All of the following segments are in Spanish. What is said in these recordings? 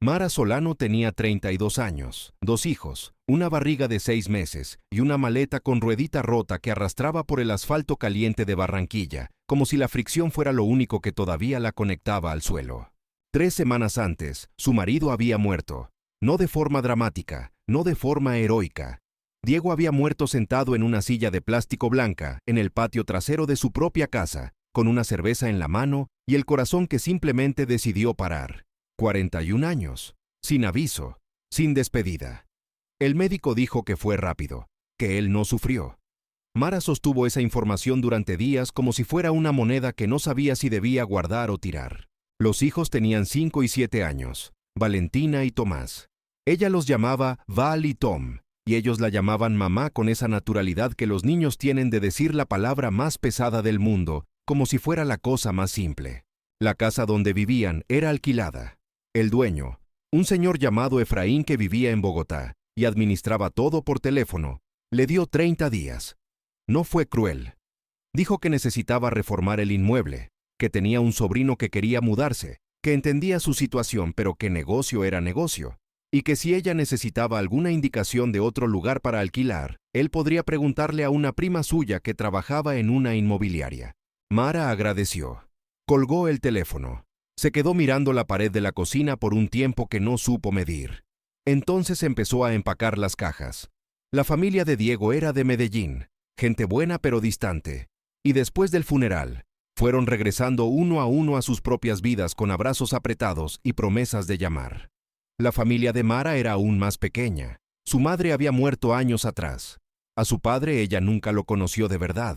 Mara Solano tenía 32 años, 2 hijos, una barriga de 6 meses y una maleta con ruedita rota que arrastraba por el asfalto caliente de Barranquilla, como si la fricción fuera lo único que todavía la conectaba al suelo. 3 semanas antes, su marido había muerto. No de forma dramática, no de forma heroica. Diego había muerto sentado en una silla de plástico blanca, en el patio trasero de su propia casa, con una cerveza en la mano y el corazón que simplemente decidió parar. 41 años, sin aviso, sin despedida. El médico dijo que fue rápido, que él no sufrió. Mara sostuvo esa información durante días como si fuera una moneda que no sabía si debía guardar o tirar. Los hijos tenían 5 y 7 años, Valentina y Tomás. Ella los llamaba Val y Tom, y ellos la llamaban mamá con esa naturalidad que los niños tienen de decir la palabra más pesada del mundo, como si fuera la cosa más simple. La casa donde vivían era alquilada. El dueño, un señor llamado Efraín que vivía en Bogotá y administraba todo por teléfono, le dio 30 días. No fue cruel. Dijo que necesitaba reformar el inmueble, que tenía un sobrino que quería mudarse, que entendía su situación pero que negocio era negocio, y que si ella necesitaba alguna indicación de otro lugar para alquilar, él podría preguntarle a una prima suya que trabajaba en una inmobiliaria. Mara agradeció. Colgó el teléfono. Se quedó mirando la pared de la cocina por un tiempo que no supo medir. Entonces empezó a empacar las cajas. La familia de Diego era de Medellín, gente buena pero distante. Y después del funeral, fueron regresando uno a uno a sus propias vidas con abrazos apretados y promesas de llamar. La familia de Mara era aún más pequeña. Su madre había muerto años atrás. A su padre ella nunca lo conoció de verdad.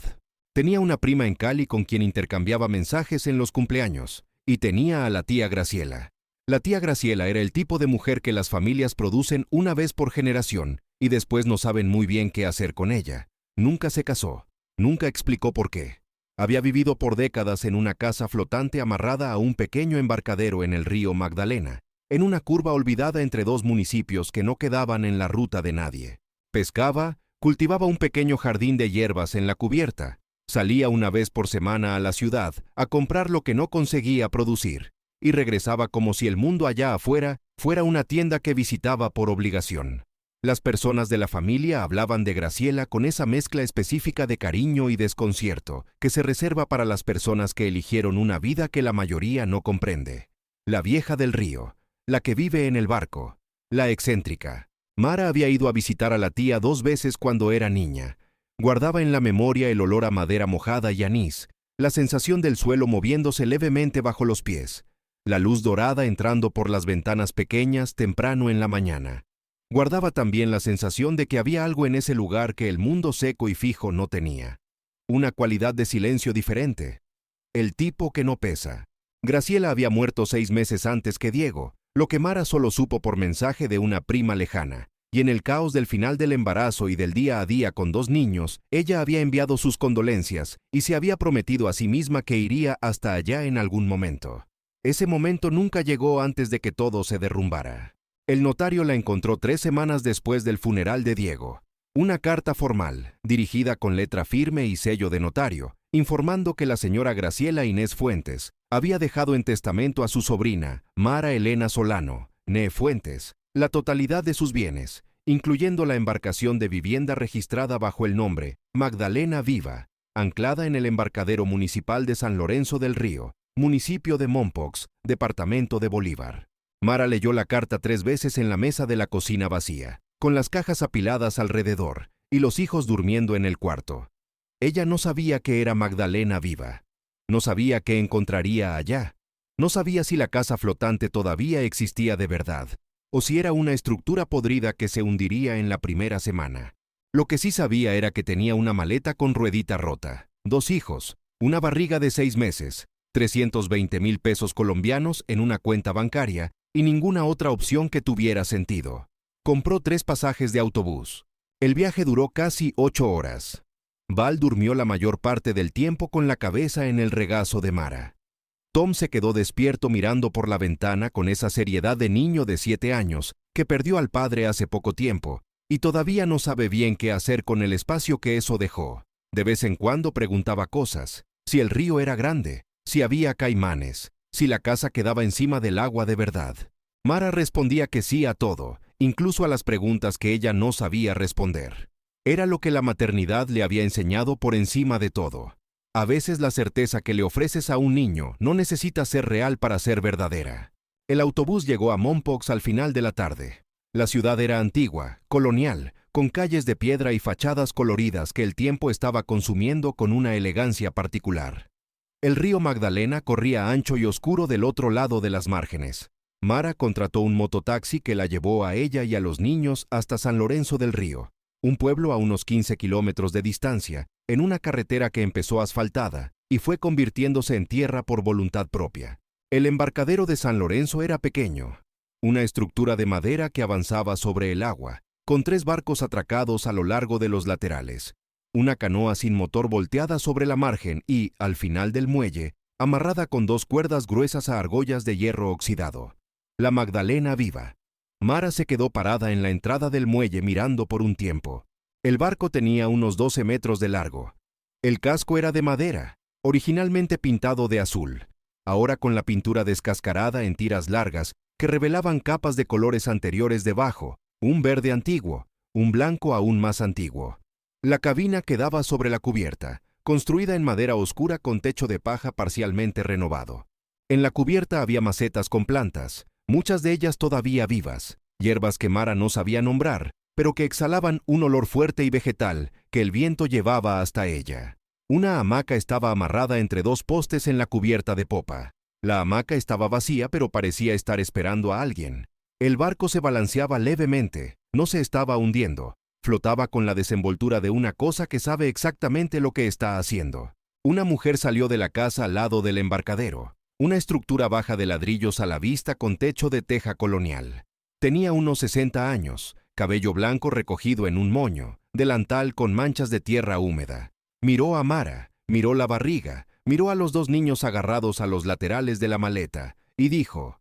Tenía una prima en Cali con quien intercambiaba mensajes en los cumpleaños. Y tenía a la tía Graciela. La tía Graciela era el tipo de mujer que las familias producen una vez por generación y después no saben muy bien qué hacer con ella. Nunca se casó. Nunca explicó por qué. Había vivido por décadas en una casa flotante amarrada a un pequeño embarcadero en el río Magdalena, en una curva olvidada entre dos municipios que no quedaban en la ruta de nadie. Pescaba, cultivaba un pequeño jardín de hierbas en la cubierta. Salía una vez por semana a la ciudad a comprar lo que no conseguía producir y regresaba como si el mundo allá afuera fuera una tienda que visitaba por obligación. Las personas de la familia hablaban de Graciela con esa mezcla específica de cariño y desconcierto que se reserva para las personas que eligieron una vida que la mayoría no comprende. La vieja del río, la que vive en el barco, la excéntrica. Mara había ido a visitar a la tía 2 veces cuando era niña. Guardaba en la memoria el olor a madera mojada y anís, la sensación del suelo moviéndose levemente bajo los pies, la luz dorada entrando por las ventanas pequeñas temprano en la mañana. Guardaba también la sensación de que había algo en ese lugar que el mundo seco y fijo no tenía. Una cualidad de silencio diferente. El tipo que no pesa. Graciela había muerto 6 meses antes que Diego, lo que Mara solo supo por mensaje de una prima lejana. Y en el caos del final del embarazo y del día a día con 2 niños, ella había enviado sus condolencias y se había prometido a sí misma que iría hasta allá en algún momento. Ese momento nunca llegó antes de que todo se derrumbara. El notario la encontró 3 semanas después del funeral de Diego. Una carta formal, dirigida con letra firme y sello de notario, informando que la señora Graciela Inés Fuentes había dejado en testamento a su sobrina, Mara Elena Solano, née Fuentes, la totalidad de sus bienes, incluyendo la embarcación de vivienda registrada bajo el nombre Magdalena Viva, anclada en el embarcadero municipal de San Lorenzo del Río, municipio de Mompox, departamento de Bolívar. Mara leyó la carta 3 veces en la mesa de la cocina vacía, con las cajas apiladas alrededor y los hijos durmiendo en el cuarto. Ella no sabía qué era Magdalena Viva. No sabía qué encontraría allá. No sabía si la casa flotante todavía existía de verdad, o si era una estructura podrida que se hundiría en la primera semana. Lo que sí sabía era que tenía una maleta con ruedita rota, 2 hijos, una barriga de 6 meses, 320,000 pesos colombianos en una cuenta bancaria y ninguna otra opción que tuviera sentido. Compró 3 pasajes de autobús. El viaje duró casi 8 horas. Val durmió la mayor parte del tiempo con la cabeza en el regazo de Mara. Tom se quedó despierto mirando por la ventana con esa seriedad de niño de 7 años que perdió al padre hace poco tiempo y todavía no sabe bien qué hacer con el espacio que eso dejó. De vez en cuando preguntaba cosas, si el río era grande, si había caimanes, si la casa quedaba encima del agua de verdad. Mara respondía que sí a todo, incluso a las preguntas que ella no sabía responder. Era lo que la maternidad le había enseñado por encima de todo. A veces la certeza que le ofreces a un niño no necesita ser real para ser verdadera. El autobús llegó a Mompox al final de la tarde. La ciudad era antigua, colonial, con calles de piedra y fachadas coloridas que el tiempo estaba consumiendo con una elegancia particular. El río Magdalena corría ancho y oscuro del otro lado de las márgenes. Mara contrató un mototaxi que la llevó a ella y a los niños hasta San Lorenzo del Río, un pueblo a unos 15 kilómetros de distancia, en una carretera que empezó asfaltada y fue convirtiéndose en tierra por voluntad propia. El embarcadero de San Lorenzo era pequeño, una estructura de madera que avanzaba sobre el agua, con 3 barcos atracados a lo largo de los laterales, una canoa sin motor volteada sobre la margen y, al final del muelle, amarrada con 2 cuerdas gruesas a argollas de hierro oxidado. La Magdalena viva. Mara se quedó parada en la entrada del muelle mirando por un tiempo. El barco tenía unos 12 metros de largo. El casco era de madera, originalmente pintado de azul, ahora con la pintura descascarada en tiras largas que revelaban capas de colores anteriores debajo, un verde antiguo, un blanco aún más antiguo. La cabina quedaba sobre la cubierta, construida en madera oscura con techo de paja parcialmente renovado. En la cubierta había macetas con plantas, muchas de ellas todavía vivas, hierbas que Mara no sabía nombrar, pero que exhalaban un olor fuerte y vegetal que el viento llevaba hasta ella. Una hamaca estaba amarrada entre 2 postes en la cubierta de popa. La hamaca estaba vacía, pero parecía estar esperando a alguien. El barco se balanceaba levemente, no se estaba hundiendo, flotaba con la desenvoltura de una cosa que sabe exactamente lo que está haciendo. Una mujer salió de la casa al lado del embarcadero. Una estructura baja de ladrillos a la vista con techo de teja colonial. Tenía unos 60 años, cabello blanco recogido en un moño, delantal con manchas de tierra húmeda. Miró a Mara, miró la barriga, miró a los 2 niños agarrados a los laterales de la maleta, y dijo: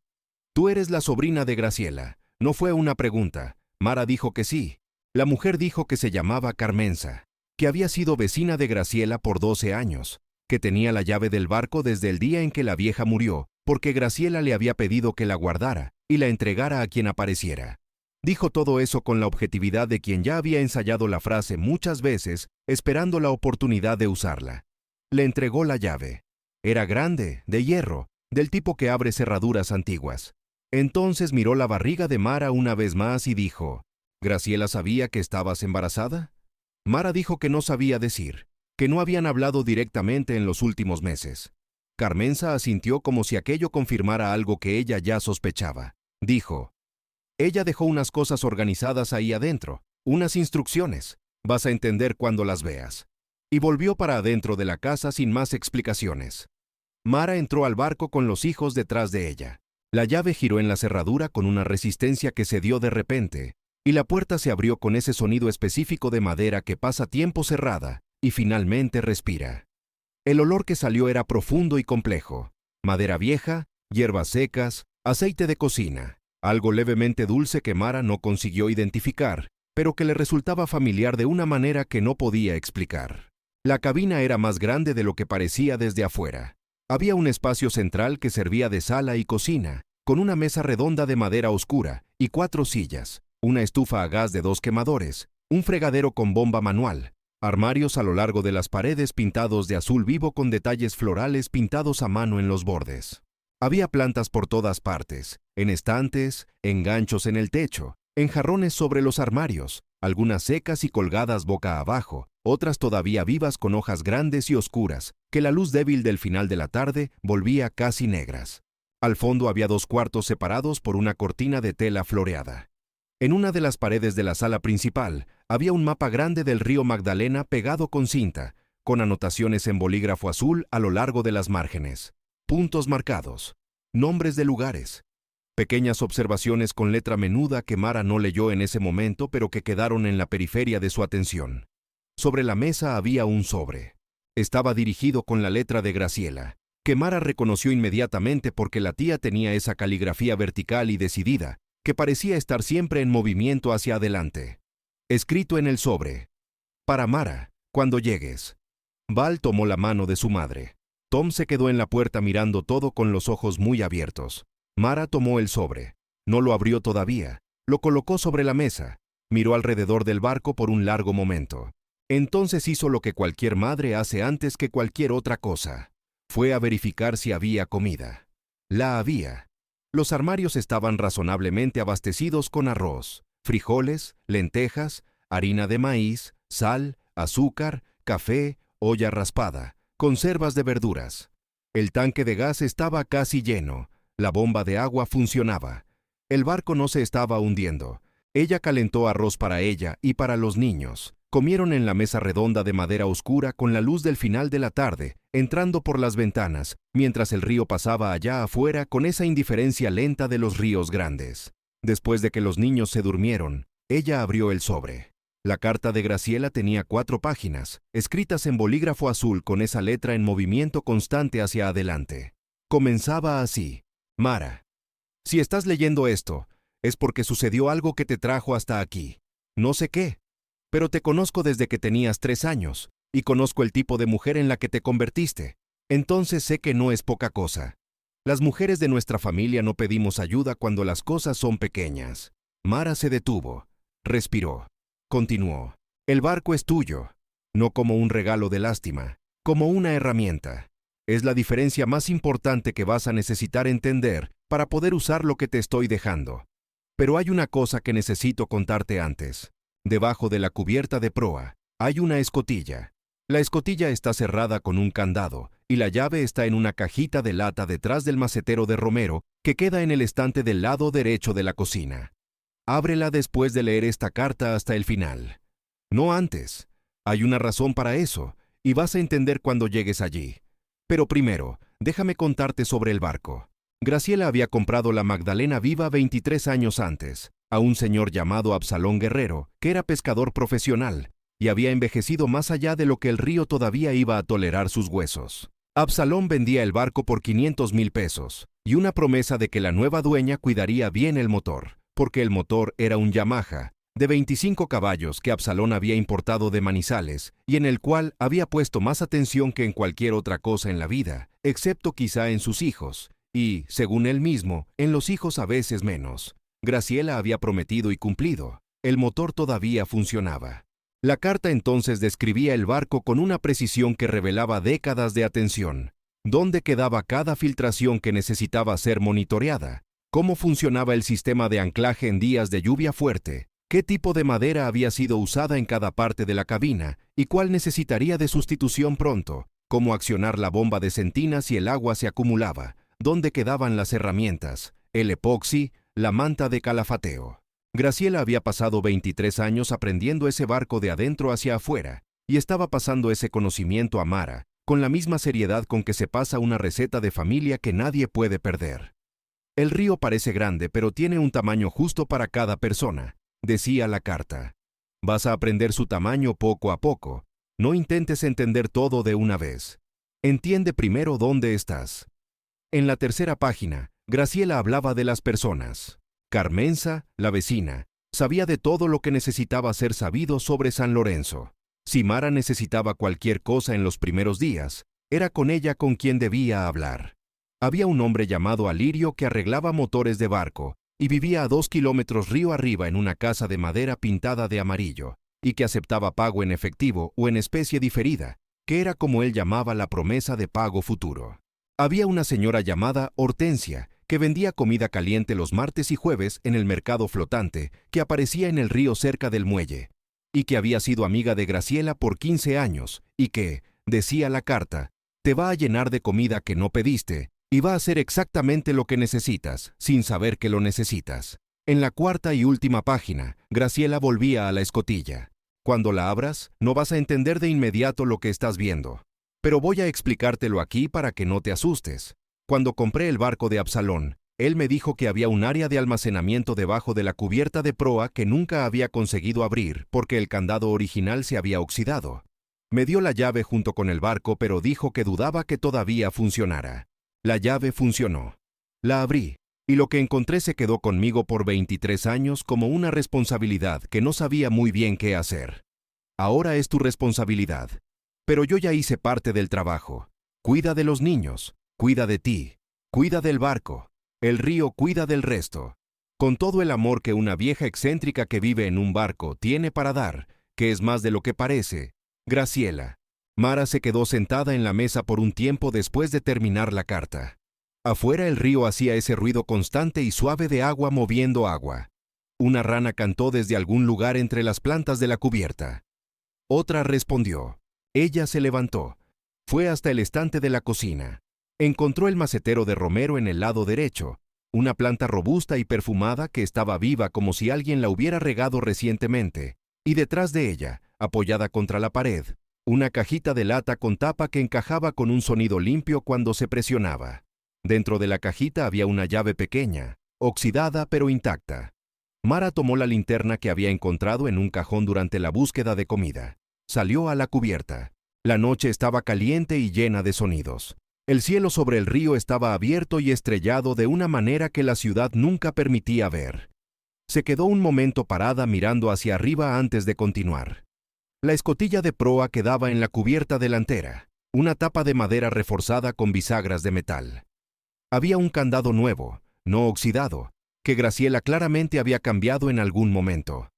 «Tú eres la sobrina de Graciela». No fue una pregunta. Mara dijo que sí. La mujer dijo que se llamaba Carmenza, que había sido vecina de Graciela por 12 años. Que tenía la llave del barco desde el día en que la vieja murió, porque Graciela le había pedido que la guardara y la entregara a quien apareciera. Dijo todo eso con la objetividad de quien ya había ensayado la frase muchas veces, esperando la oportunidad de usarla. Le entregó la llave. Era grande, de hierro, del tipo que abre cerraduras antiguas. Entonces miró la barriga de Mara una vez más y dijo: «¿Graciela sabía que estabas embarazada?» Mara dijo que no sabía decir, que no habían hablado directamente en los últimos meses. Carmenza asintió como si aquello confirmara algo que ella ya sospechaba. Dijo: «Ella dejó unas cosas organizadas ahí adentro, unas instrucciones. Vas a entender cuando las veas». Y volvió para adentro de la casa sin más explicaciones. Mara entró al barco con los hijos detrás de ella. La llave giró en la cerradura con una resistencia que cedió de repente, y la puerta se abrió con ese sonido específico de madera que pasa tiempo cerrada y finalmente respira. El olor que salió era profundo y complejo. Madera vieja, hierbas secas, aceite de cocina, algo levemente dulce que Mara no consiguió identificar, pero que le resultaba familiar de una manera que no podía explicar. La cabina era más grande de lo que parecía desde afuera. Había un espacio central que servía de sala y cocina, con una mesa redonda de madera oscura y 4 sillas, una estufa a gas de 2 quemadores, un fregadero con bomba manual, armarios a lo largo de las paredes pintados de azul vivo con detalles florales pintados a mano en los bordes. Había plantas por todas partes, en estantes, en ganchos en el techo, en jarrones sobre los armarios, algunas secas y colgadas boca abajo, otras todavía vivas con hojas grandes y oscuras, que la luz débil del final de la tarde volvía casi negras. Al fondo había 2 cuartos separados por una cortina de tela floreada. En una de las paredes de la sala principal había un mapa grande del río Magdalena pegado con cinta, con anotaciones en bolígrafo azul a lo largo de las márgenes, puntos marcados, nombres de lugares, pequeñas observaciones con letra menuda que Mara no leyó en ese momento pero que quedaron en la periferia de su atención. Sobre la mesa había un sobre. Estaba dirigido con la letra de Graciela, que Mara reconoció inmediatamente porque la tía tenía esa caligrafía vertical y decidida, que parecía estar siempre en movimiento hacia adelante. Escrito en el sobre: «Para Mara, cuando llegues». Val tomó la mano de su madre. Tom se quedó en la puerta mirando todo con los ojos muy abiertos. Mara tomó el sobre. No lo abrió todavía. Lo colocó sobre la mesa. Miró alrededor del barco por un largo momento. Entonces hizo lo que cualquier madre hace antes que cualquier otra cosa. Fue a verificar si había comida. La había. Los armarios estaban razonablemente abastecidos con arroz, frijoles, lentejas, harina de maíz, sal, azúcar, café, olla raspada, conservas de verduras. El tanque de gas estaba casi lleno. La bomba de agua funcionaba. El barco no se estaba hundiendo. Ella calentó arroz para ella y para los niños. Comieron en la mesa redonda de madera oscura con la luz del final de la tarde, entrando por las ventanas, mientras el río pasaba allá afuera con esa indiferencia lenta de los ríos grandes. Después de que los niños se durmieron, ella abrió el sobre. La carta de Graciela tenía 4 páginas, escritas en bolígrafo azul con esa letra en movimiento constante hacia adelante. Comenzaba así: Mara, si estás leyendo esto, es porque sucedió algo que te trajo hasta aquí. No sé qué, pero te conozco desde que tenías 3 años, y conozco el tipo de mujer en la que te convertiste. Entonces sé que no es poca cosa. Las mujeres de nuestra familia no pedimos ayuda cuando las cosas son pequeñas. Mara se detuvo, respiró, continuó. El barco es tuyo, no como un regalo de lástima, como una herramienta. Es la diferencia más importante que vas a necesitar entender para poder usar lo que te estoy dejando. Pero hay una cosa que necesito contarte antes. Debajo de la cubierta de proa hay una escotilla. La escotilla está cerrada con un candado y la llave está en una cajita de lata detrás del macetero de Romero que queda en el estante del lado derecho de la cocina. Ábrela después de leer esta carta hasta el final. No antes. Hay una razón para eso y vas a entender cuando llegues allí. Pero primero, déjame contarte sobre el barco. Graciela había comprado la Magdalena Viva 23 años antes, a un señor llamado Absalón Guerrero, que era pescador profesional, y había envejecido más allá de lo que el río todavía iba a tolerar sus huesos. Absalón vendía el barco por 500,000 pesos, y una promesa de que la nueva dueña cuidaría bien el motor, porque el motor era un Yamaha, de 25 caballos que Absalón había importado de Manizales, y en el cual había puesto más atención que en cualquier otra cosa en la vida, excepto quizá en sus hijos, y, según él mismo, en los hijos a veces menos. Graciela había prometido y cumplido. El motor todavía funcionaba. La carta entonces describía el barco con una precisión que revelaba décadas de atención. ¿Dónde quedaba cada filtración que necesitaba ser monitoreada? ¿Cómo funcionaba el sistema de anclaje en días de lluvia fuerte? ¿Qué tipo de madera había sido usada en cada parte de la cabina? ¿Y cuál necesitaría de sustitución pronto? ¿Cómo accionar la bomba de sentina si el agua se acumulaba? ¿Dónde quedaban las herramientas, el epoxi, la manta de calafateo? Graciela había pasado 23 años aprendiendo ese barco de adentro hacia afuera y estaba pasando ese conocimiento a Mara, con la misma seriedad con que se pasa una receta de familia que nadie puede perder. El río parece grande, pero tiene un tamaño justo para cada persona, decía la carta. Vas a aprender su tamaño poco a poco. No intentes entender todo de una vez. Entiende primero dónde estás. En la tercera página, Graciela hablaba de las personas. Carmenza, la vecina, sabía de todo lo que necesitaba ser sabido sobre San Lorenzo. Si Mara necesitaba cualquier cosa en los primeros días, era con ella con quien debía hablar. Había un hombre llamado Alirio que arreglaba motores de barco y vivía a 2 kilómetros río arriba en una casa de madera pintada de amarillo y que aceptaba pago en efectivo o en especie diferida, que era como él llamaba la promesa de pago futuro. Había una señora llamada Hortensia, que vendía comida caliente los martes y jueves en el mercado flotante que aparecía en el río cerca del muelle, y que había sido amiga de Graciela por 15 años, y que, decía la carta, te va a llenar de comida que no pediste, y va a hacer exactamente lo que necesitas, sin saber que lo necesitas. En la cuarta y última página, Graciela volvía a la escotilla. Cuando la abras, no vas a entender de inmediato lo que estás viendo. Pero voy a explicártelo aquí para que no te asustes. Cuando compré el barco de Absalón, él me dijo que había un área de almacenamiento debajo de la cubierta de proa que nunca había conseguido abrir porque el candado original se había oxidado. Me dio la llave junto con el barco, pero dijo que dudaba que todavía funcionara. La llave funcionó. La abrí, y lo que encontré se quedó conmigo por 23 años como una responsabilidad que no sabía muy bien qué hacer. Ahora es tu responsabilidad. Pero yo ya hice parte del trabajo. Cuida de los niños, cuida de ti, cuida del barco. El río cuida del resto. Con todo el amor que una vieja excéntrica que vive en un barco tiene para dar, que es más de lo que parece, Graciela. Mara se quedó sentada en la mesa por un tiempo después de terminar la carta. Afuera el río hacía ese ruido constante y suave de agua moviendo agua. Una rana cantó desde algún lugar entre las plantas de la cubierta. Otra respondió. Ella se levantó. Fue hasta el estante de la cocina. Encontró el macetero de romero en el lado derecho, una planta robusta y perfumada que estaba viva como si alguien la hubiera regado recientemente, y detrás de ella, apoyada contra la pared, una cajita de lata con tapa que encajaba con un sonido limpio cuando se presionaba. Dentro de la cajita había una llave pequeña, oxidada pero intacta. Mara tomó la linterna que había encontrado en un cajón durante la búsqueda de comida. Salió a la cubierta. La noche estaba caliente y llena de sonidos. El cielo sobre el río estaba abierto y estrellado de una manera que la ciudad nunca permitía ver. Se quedó un momento parada mirando hacia arriba antes de continuar. La escotilla de proa quedaba en la cubierta delantera, una tapa de madera reforzada con bisagras de metal. Había un candado nuevo, no oxidado, que Graciela claramente había cambiado en algún momento.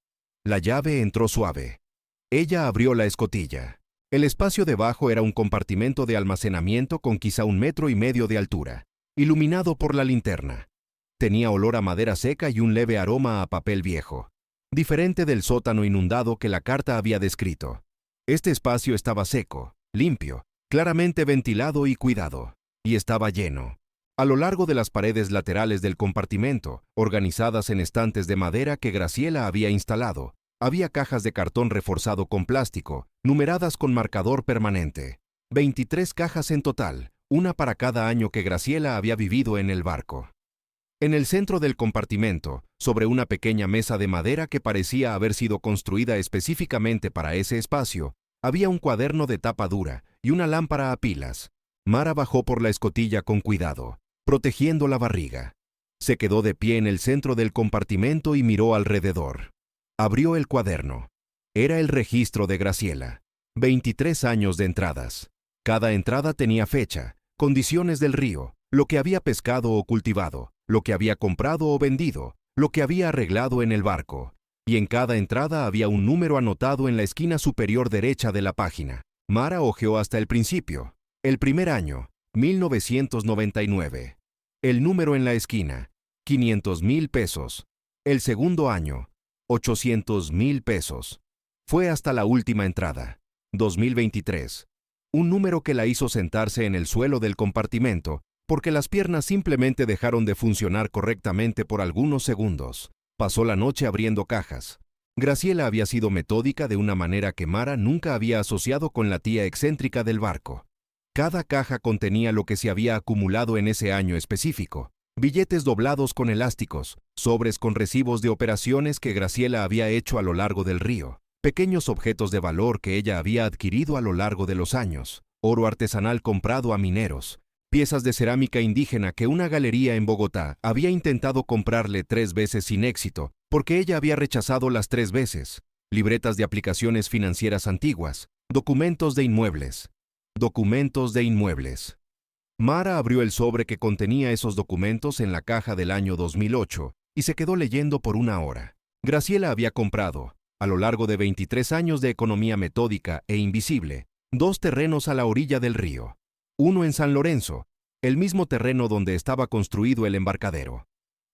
La llave entró suave. Ella abrió la escotilla. El espacio debajo era un compartimento de almacenamiento con quizá 1,5 metros de altura, iluminado por la linterna. Tenía olor a madera seca y un leve aroma a papel viejo, diferente del sótano inundado que la carta había descrito. Este espacio estaba seco, limpio, claramente ventilado y cuidado, y estaba lleno. A lo largo de las paredes laterales del compartimento, organizadas en estantes de madera que Graciela había instalado, había cajas de cartón reforzado con plástico, numeradas con marcador permanente. 23 cajas en total, una para cada año que Graciela había vivido en el barco. En el centro del compartimento, sobre una pequeña mesa de madera que parecía haber sido construida específicamente para ese espacio, había un cuaderno de tapa dura y una lámpara a pilas. Mara bajó por la escotilla con cuidado, protegiendo la barriga. Se quedó de pie en el centro del compartimento y miró alrededor. Abrió el cuaderno. Era el registro de Graciela. 23 años de entradas. Cada entrada tenía fecha, condiciones del río, lo que había pescado o cultivado, lo que había comprado o vendido, lo que había arreglado en el barco. Y en cada entrada había un número anotado en la esquina superior derecha de la página. Mara hojeó hasta el principio. El primer año, 1999. El número en la esquina, 500,000 pesos. El segundo año, 800,000 pesos. Fue hasta la última entrada, 2023. Un número que la hizo sentarse en el suelo del compartimento, porque las piernas simplemente dejaron de funcionar correctamente por algunos segundos. Pasó la noche abriendo cajas. Graciela había sido metódica de una manera que Mara nunca había asociado con la tía excéntrica del barco. Cada caja contenía lo que se había acumulado en ese año específico. Billetes doblados con elásticos, sobres con recibos de operaciones que Graciela había hecho a lo largo del río, pequeños objetos de valor que ella había adquirido a lo largo de los años, oro artesanal comprado a mineros, piezas de cerámica indígena que una galería en Bogotá había intentado comprarle 3 veces sin éxito, porque ella había rechazado las 3 veces, libretas de aplicaciones financieras antiguas, documentos de inmuebles. Documentos de inmuebles. Mara abrió el sobre que contenía esos documentos en la caja del año 2008 y se quedó leyendo por 1 hora. Graciela había comprado, a lo largo de 23 años de economía metódica e invisible, 2 terrenos a la orilla del río. Uno en San Lorenzo, el mismo terreno donde estaba construido el embarcadero.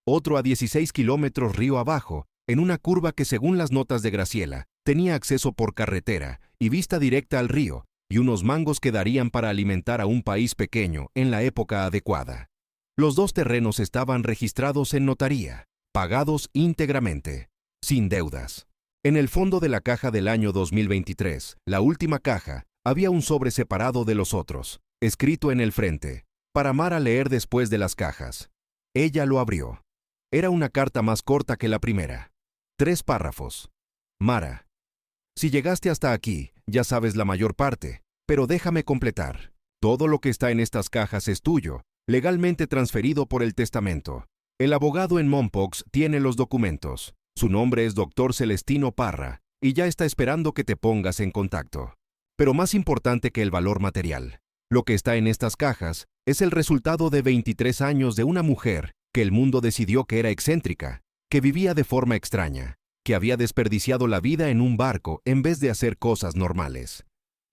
Otro a 16 kilómetros río abajo, en una curva que según las notas de Graciela, tenía acceso por carretera y vista directa al río, y unos mangos que darían para alimentar a un país pequeño en la época adecuada. Los 2 terrenos estaban registrados en notaría, pagados íntegramente, sin deudas. En el fondo de la caja del año 2023, la última caja, había un sobre separado de los otros, escrito en el frente, para Mara leer después de las cajas. Ella lo abrió. Era una carta más corta que la primera. 3 párrafos. Mara. Si llegaste hasta aquí, ya sabes la mayor parte, pero déjame completar. Todo lo que está en estas cajas es tuyo, legalmente transferido por el testamento. El abogado en Mompox tiene los documentos. Su nombre es Dr. Celestino Parra, y ya está esperando que te pongas en contacto. Pero más importante que el valor material, lo que está en estas cajas es el resultado de 23 años de una mujer que el mundo decidió que era excéntrica, que vivía de forma extraña, que había desperdiciado la vida en un barco en vez de hacer cosas normales.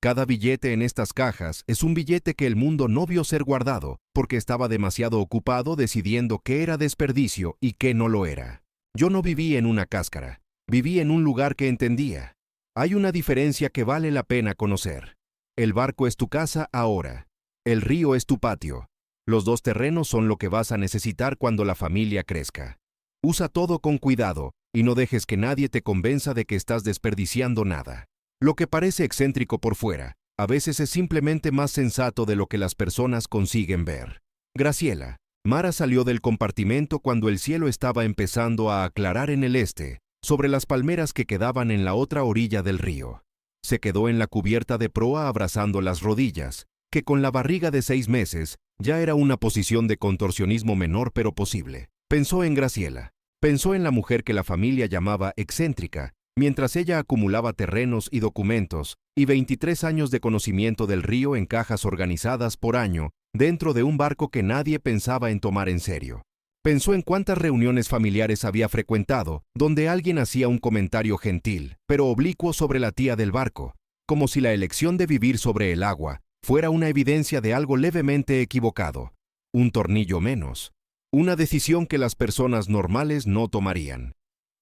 Cada billete en estas cajas es un billete que el mundo no vio ser guardado porque estaba demasiado ocupado decidiendo qué era desperdicio y qué no lo era. Yo no viví en una cáscara, viví en un lugar que entendía. Hay una diferencia que vale la pena conocer. El barco es tu casa ahora. El río es tu patio. Los dos terrenos son lo que vas a necesitar cuando la familia crezca. Usa todo con cuidado y no dejes que nadie te convenza de que estás desperdiciando nada. Lo que parece excéntrico por fuera, a veces es simplemente más sensato de lo que las personas consiguen ver. Graciela. Mara salió del compartimento cuando el cielo estaba empezando a aclarar en el este, sobre las palmeras que quedaban en la otra orilla del río. Se quedó en la cubierta de proa abrazando las rodillas, que con la barriga de 6 meses ya era una posición de contorsionismo menor pero posible. Pensó en Graciela. Pensó en la mujer que la familia llamaba excéntrica, mientras ella acumulaba terrenos y documentos, y 23 años de conocimiento del río en cajas organizadas por año, dentro de un barco que nadie pensaba en tomar en serio. Pensó en cuántas reuniones familiares había frecuentado, donde alguien hacía un comentario gentil, pero oblicuo sobre la tía del barco, como si la elección de vivir sobre el agua fuera una evidencia de algo levemente equivocado, un tornillo menos, una decisión que las personas normales no tomarían.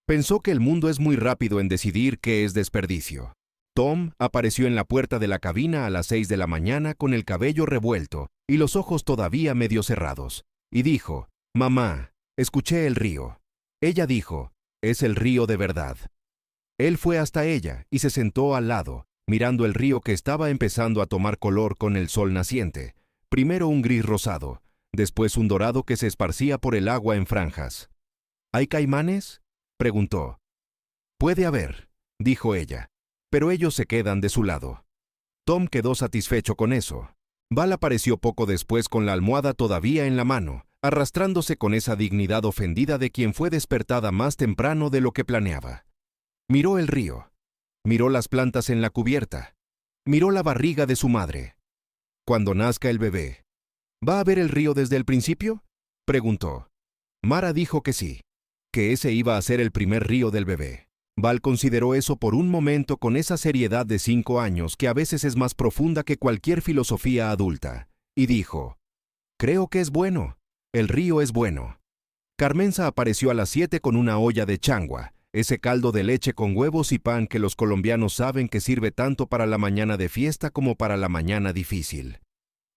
Pensó que el mundo es muy rápido en decidir qué es desperdicio. Tom apareció en la puerta de la cabina a las 6 de la mañana con el cabello revuelto y los ojos todavía medio cerrados, y dijo: «Mamá, escuché el río». Ella dijo: «Es el río de verdad». Él fue hasta ella y se sentó al lado, mirando el río que estaba empezando a tomar color con el sol naciente, primero un gris rosado, después un dorado que se esparcía por el agua en franjas. «¿Hay caimanes?», preguntó. «Puede haber», dijo ella, «pero ellos se quedan de su lado». Tom quedó satisfecho con eso. Val apareció poco después con la almohada todavía en la mano, arrastrándose con esa dignidad ofendida de quien fue despertada más temprano de lo que planeaba. Miró el río. Miró las plantas en la cubierta. Miró la barriga de su madre. «Cuando nazca el bebé, ¿va a ver el río desde el principio?», preguntó. Mara dijo que sí, que ese iba a ser el primer río del bebé. Val consideró eso por un momento con esa seriedad de 5 años que a veces es más profunda que cualquier filosofía adulta, y dijo: «Creo que es bueno. El río es bueno». Carmenza apareció a las 7 con una olla de changua, ese caldo de leche con huevos y pan que los colombianos saben que sirve tanto para la mañana de fiesta como para la mañana difícil.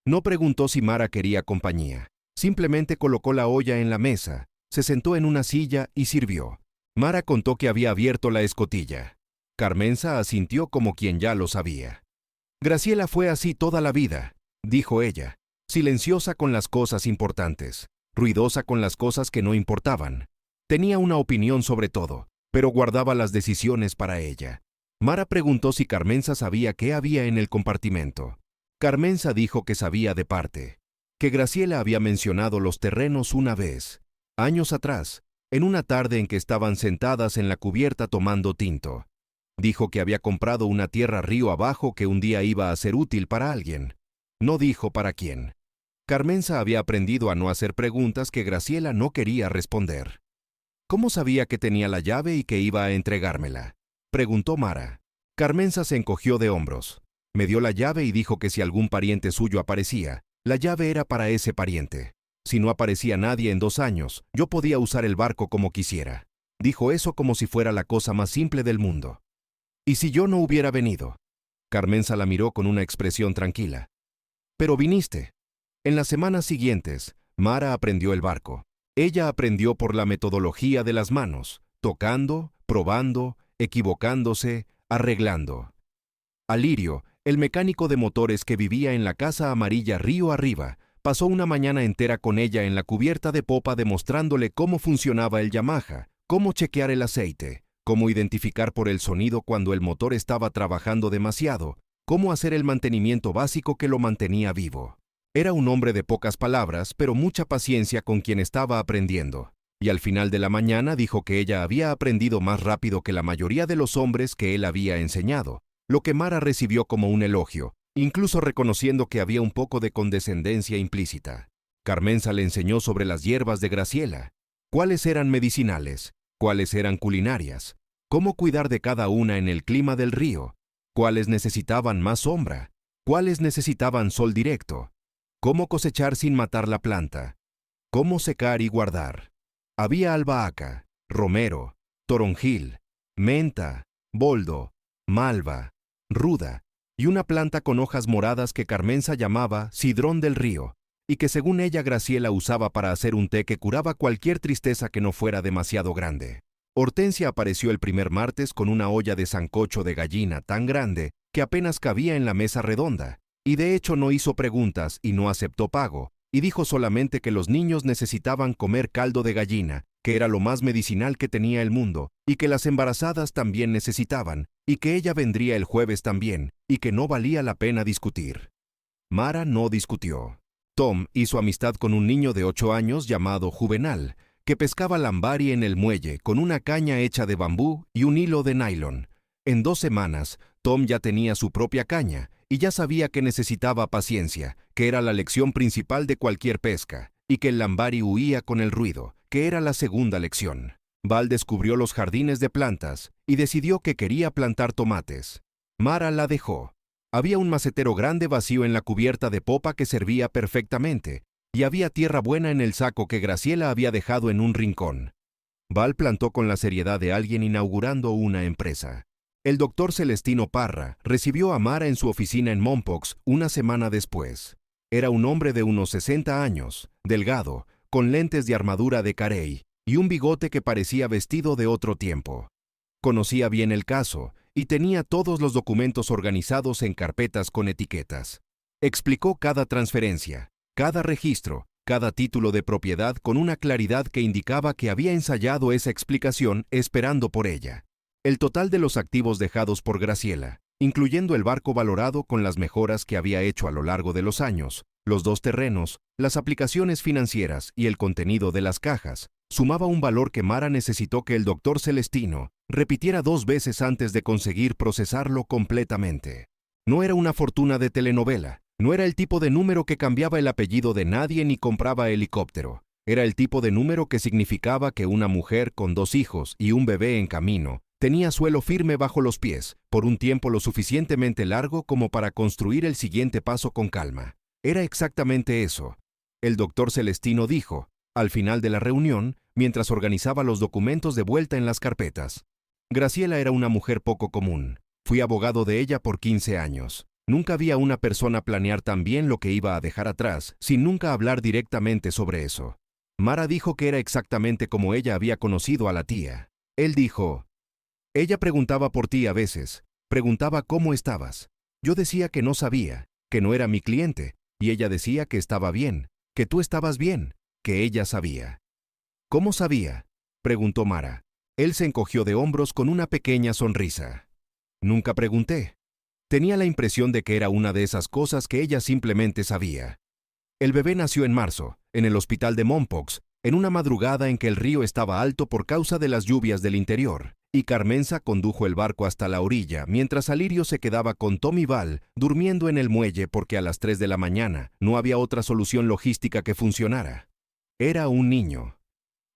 No preguntó si Mara quería compañía. Simplemente colocó la olla en la mesa, se sentó en una silla y sirvió. Mara contó que había abierto la escotilla. Carmenza asintió como quien ya lo sabía. «Graciela fue así toda la vida», dijo ella, silenciosa con las cosas importantes, ruidosa con las cosas que no importaban. Tenía una opinión sobre todo, pero guardaba las decisiones para ella. Mara preguntó si Carmenza sabía qué había en el compartimento. Carmenza dijo que sabía de parte, que Graciela había mencionado los terrenos una vez, años atrás, en una tarde en que estaban sentadas en la cubierta tomando tinto. Dijo que había comprado una tierra río abajo que un día iba a ser útil para alguien. No dijo para quién. Carmenza había aprendido a no hacer preguntas que Graciela no quería responder. «¿Cómo sabía que tenía la llave y que iba a entregármela?», preguntó Mara. Carmenza se encogió de hombros. Me dio la llave y dijo que si algún pariente suyo aparecía, la llave era para ese pariente. Si no aparecía nadie en 2 años, yo podía usar el barco como quisiera. Dijo eso como si fuera la cosa más simple del mundo. «¿Y si yo no hubiera venido?». Carmenza la miró con una expresión tranquila. «Pero viniste». En las semanas siguientes, Mara aprendió el barco. Ella aprendió por la metodología de las manos, tocando, probando, equivocándose, arreglando. Alirio, el mecánico de motores que vivía en la casa amarilla río arriba, pasó una mañana entera con ella en la cubierta de popa demostrándole cómo funcionaba el Yamaha, cómo chequear el aceite, cómo identificar por el sonido cuando el motor estaba trabajando demasiado, cómo hacer el mantenimiento básico que lo mantenía vivo. Era un hombre de pocas palabras, pero mucha paciencia con quien estaba aprendiendo. Y al final de la mañana dijo que ella había aprendido más rápido que la mayoría de los hombres que él había enseñado, lo que Mara recibió como un elogio, incluso reconociendo que había un poco de condescendencia implícita. Carmenza le enseñó sobre las hierbas de Graciela, cuáles eran medicinales, cuáles eran culinarias, cómo cuidar de cada una en el clima del río, cuáles necesitaban más sombra, cuáles necesitaban sol directo, cómo cosechar sin matar la planta, cómo secar y guardar. Había albahaca, romero, toronjil, menta, boldo, malva, ruda y una planta con hojas moradas que Carmenza llamaba cidrón del río y que según ella Graciela usaba para hacer un té que curaba cualquier tristeza que no fuera demasiado grande. Hortensia apareció el primer martes con una olla de sancocho de gallina tan grande que apenas cabía en la mesa redonda, y de hecho no hizo preguntas y no aceptó pago, y dijo solamente que los niños necesitaban comer caldo de gallina, que era lo más medicinal que tenía el mundo, y que las embarazadas también necesitaban, y que ella vendría el jueves también, y que no valía la pena discutir. Mara no discutió. Tom hizo amistad con un niño de 8 años llamado Juvenal, que pescaba lambari en el muelle con una caña hecha de bambú y un hilo de nylon. En 2 semanas, Tom ya tenía su propia caña y ya sabía que necesitaba paciencia, que era la lección principal de cualquier pesca, y que el lambari huía con el ruido, que era la segunda lección. Val descubrió los jardines de plantas y decidió que quería plantar tomates. Mara la dejó. Había un macetero grande vacío en la cubierta de popa que servía perfectamente, y había tierra buena en el saco que Graciela había dejado en un rincón. Val plantó con la seriedad de alguien inaugurando una empresa. El doctor Celestino Parra recibió a Mara en su oficina en Mompox una semana después. Era un hombre de unos 60 años, delgado, con lentes de armadura de carey y un bigote que parecía vestido de otro tiempo. Conocía bien el caso y tenía todos los documentos organizados en carpetas con etiquetas. Explicó cada transferencia, cada registro, cada título de propiedad con una claridad que indicaba que había ensayado esa explicación esperando por ella. El total de los activos dejados por Graciela, incluyendo el barco valorado con las mejoras que había hecho a lo largo de los años, los 2 terrenos, las aplicaciones financieras y el contenido de las cajas, sumaba un valor que Mara necesitó que el doctor Celestino repitiera 2 veces antes de conseguir procesarlo completamente. No era una fortuna de telenovela, no era el tipo de número que cambiaba el apellido de nadie ni compraba helicóptero. Era el tipo de número que significaba que una mujer con 2 hijos y un bebé en camino tenía suelo firme bajo los pies, por un tiempo lo suficientemente largo como para construir el siguiente paso con calma. Era exactamente eso. El doctor Celestino dijo, al final de la reunión, mientras organizaba los documentos de vuelta en las carpetas. Graciela era una mujer poco común. Fui abogado de ella por 15 años. Nunca vi a una persona planear tan bien lo que iba a dejar atrás, sin nunca hablar directamente sobre eso. Mara dijo que era exactamente como ella había conocido a la tía. Él dijo, ella preguntaba por ti a veces, preguntaba cómo estabas. Yo decía que no sabía, que no era mi cliente, y ella decía que estaba bien, que tú estabas bien, que ella sabía. ¿Cómo sabía?, preguntó Mara. Él se encogió de hombros con una pequeña sonrisa. Nunca pregunté. Tenía la impresión de que era una de esas cosas que ella simplemente sabía. El bebé nació en marzo, en el hospital de Mompox, en una madrugada en que el río estaba alto por causa de las lluvias del interior, y Carmenza condujo el barco hasta la orilla, mientras Alirio se quedaba con Tom y Val durmiendo en el muelle porque a las 3 de la mañana no había otra solución logística que funcionara. Era un niño.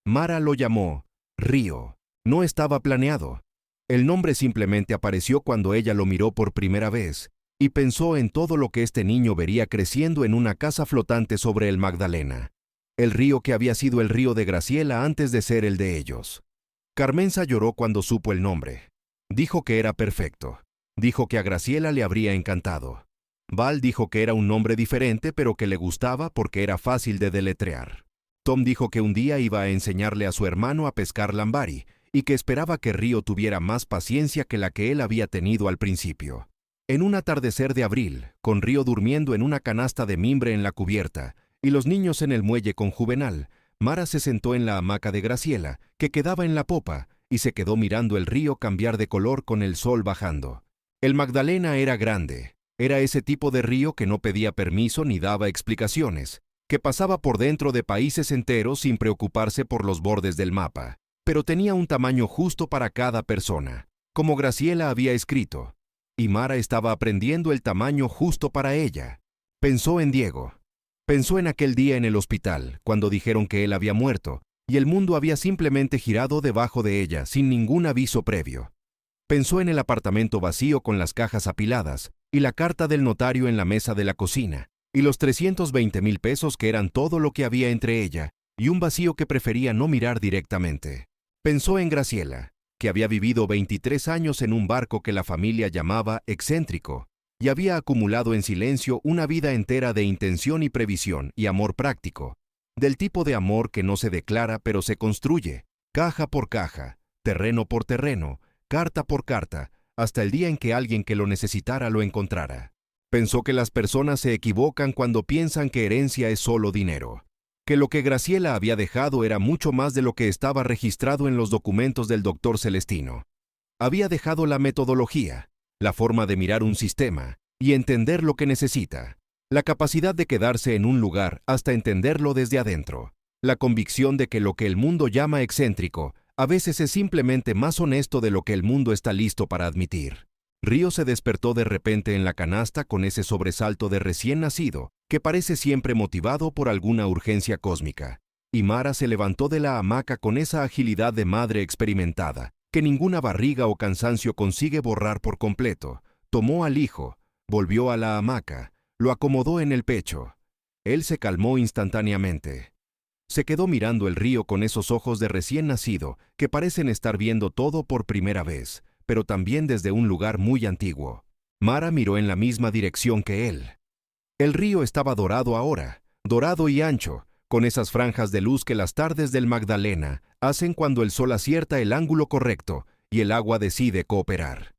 Mara lo llamó Río. No estaba planeado. El nombre simplemente apareció cuando ella lo miró por primera vez y pensó en todo lo que este niño vería creciendo en una casa flotante sobre el Magdalena. El río que había sido el río de Graciela antes de ser el de ellos. Carmenza lloró cuando supo el nombre. Dijo que era perfecto. Dijo que a Graciela le habría encantado. Val dijo que era un nombre diferente pero que le gustaba porque era fácil de deletrear. Tom dijo que un día iba a enseñarle a su hermano a pescar lambari y que esperaba que Río tuviera más paciencia que la que él había tenido al principio. En un atardecer de abril, con Río durmiendo en una canasta de mimbre en la cubierta y los niños en el muelle con Juvenal, Mara se sentó en la hamaca de Graciela, que quedaba en la popa, y se quedó mirando el río cambiar de color con el sol bajando. El Magdalena era grande. Era ese tipo de río que no pedía permiso ni daba explicaciones, que pasaba por dentro de países enteros sin preocuparse por los bordes del mapa, pero tenía un tamaño justo para cada persona, como Graciela había escrito, y Mara estaba aprendiendo el tamaño justo para ella. Pensó en Diego. Pensó en aquel día en el hospital, cuando dijeron que él había muerto, y el mundo había simplemente girado debajo de ella sin ningún aviso previo. Pensó en el apartamento vacío con las cajas apiladas y la carta del notario en la mesa de la cocina, y los 320,000 pesos que eran todo lo que había entre ella, y un vacío que prefería no mirar directamente. Pensó en Graciela, que había vivido 23 años en un barco que la familia llamaba excéntrico, y había acumulado en silencio una vida entera de intención y previsión y amor práctico, del tipo de amor que no se declara pero se construye, caja por caja, terreno por terreno, carta por carta, hasta el día en que alguien que lo necesitara lo encontrara. Pensó que las personas se equivocan cuando piensan que herencia es solo dinero, que lo que Graciela había dejado era mucho más de lo que estaba registrado en los documentos del doctor Celestino. Había dejado la metodología, la forma de mirar un sistema y entender lo que necesita, la capacidad de quedarse en un lugar hasta entenderlo desde adentro, la convicción de que lo que el mundo llama excéntrico a veces es simplemente más honesto de lo que el mundo está listo para admitir. Río se despertó de repente en la canasta con ese sobresalto de recién nacido que parece siempre motivado por alguna urgencia cósmica, y Mara se levantó de la hamaca con esa agilidad de madre experimentada que ninguna barriga o cansancio consigue borrar por completo. Tomó al hijo, volvió a la hamaca, lo acomodó en el pecho. Él se calmó instantáneamente. Se quedó mirando el río con esos ojos de recién nacido que parecen estar viendo todo por primera vez, pero también desde un lugar muy antiguo. Mara miró en la misma dirección que él. El río estaba dorado ahora, dorado y ancho, con esas franjas de luz que las tardes del Magdalena hacen cuando el sol acierta el ángulo correcto y el agua decide cooperar.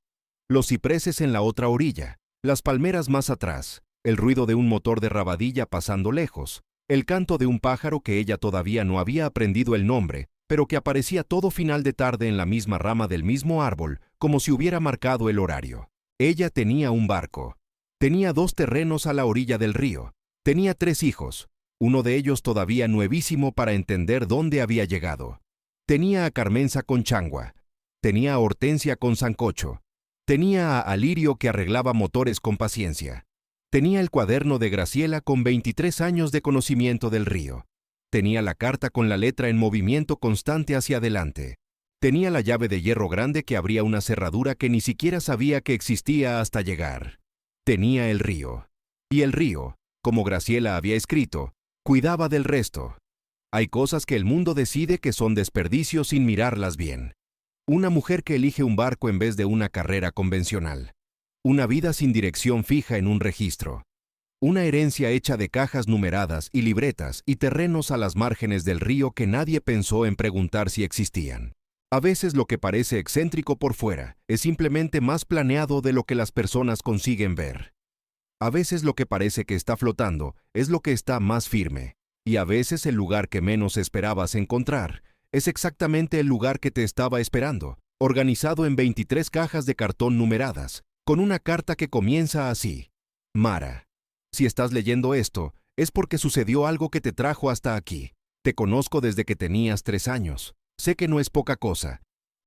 Los cipreses en la otra orilla, las palmeras más atrás, el ruido de un motor de rabadilla pasando lejos, el canto de un pájaro que ella todavía no había aprendido el nombre, pero que aparecía todo final de tarde en la misma rama del mismo árbol, como si hubiera marcado el horario. Ella tenía un barco. Tenía 2 terrenos a la orilla del río. Tenía 3 hijos, uno de ellos todavía nuevísimo para entender dónde había llegado. Tenía a Carmenza con changua. Tenía a Hortensia con sancocho. Tenía a Alirio que arreglaba motores con paciencia. Tenía el cuaderno de Graciela con 23 años de conocimiento del río. Tenía la carta con la letra en movimiento constante hacia adelante. Tenía la llave de hierro grande que abría una cerradura que ni siquiera sabía que existía hasta llegar. Tenía el río. Y el río, como Graciela había escrito, cuidaba del resto. Hay cosas que el mundo decide que son desperdicio sin mirarlas bien. Una mujer que elige un barco en vez de una carrera convencional. Una vida sin dirección fija en un registro. Una herencia hecha de cajas numeradas y libretas y terrenos a las márgenes del río que nadie pensó en preguntar si existían. A veces lo que parece excéntrico por fuera es simplemente más planeado de lo que las personas consiguen ver. A veces lo que parece que está flotando es lo que está más firme. Y a veces el lugar que menos esperabas encontrar es exactamente el lugar que te estaba esperando, organizado en 23 cajas de cartón numeradas, con una carta que comienza así: Mara. Si estás leyendo esto, es porque sucedió algo que te trajo hasta aquí. Te conozco desde que tenías 3 años. Sé que no es poca cosa,